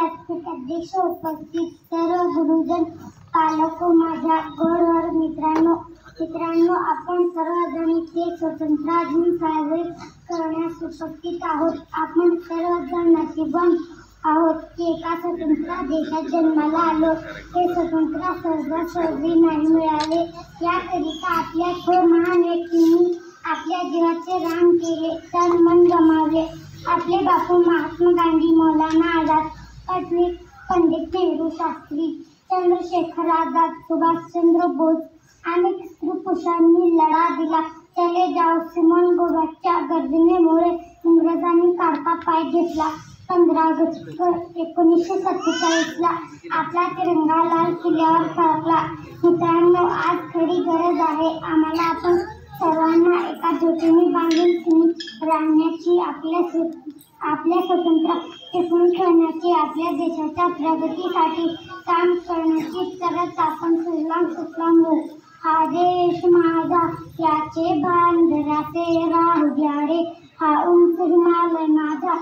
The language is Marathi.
व्यासपीठ अध्यक्ष, उपस्थित सर्व गुरुजन, पालक, माझ्या घरवर मित्रांनो, आपण सर्वजण इथे स्वतंत्र दिन साजरे करण्यास उपस्थित आहोत. आपण सर्वजण नशीबवान आहोत की एका स्वतंत्र देशात जन्माला आलो. हे स्वतंत्र सहजासहजी नाही मिळाले. याकरिता आपल्या थोर महान व्यक्तींनी आपल्या जीवाचे रान केले, तन मन गमावले. आपले बापू महात्मा गांधी, मौलाना आझाद, पंडित नेहरू, शास्त्री चंद्रशेखर आझाद, सुभाषचंद्र बोस अनेक स्त्री पुरुषांनी लढा दिला. चले जाओ सिमोन बोवेच्या गर्जनेमुळे इंग्रजांनी काढता पाय घेतला. 15 ऑगस्ट 1947ला आपला तिरंगा लाल किल्ल्यावर फडकला. मित्रांनो, आज खरी गरज आहे आम्हाला आपण सर्वांना एका जोडीने बांधून राहण्याची, आपल्या स्वतंत्र टिकून ठेवण्याची, आपल्या देशाच्या प्रगतीसाठी काम करण्याची. तरच आपण सुजलाम सुफलाम होऊ. हा देश माझा याचे भान जरासे राहू द्या रे, हा उंच हिमालय माझा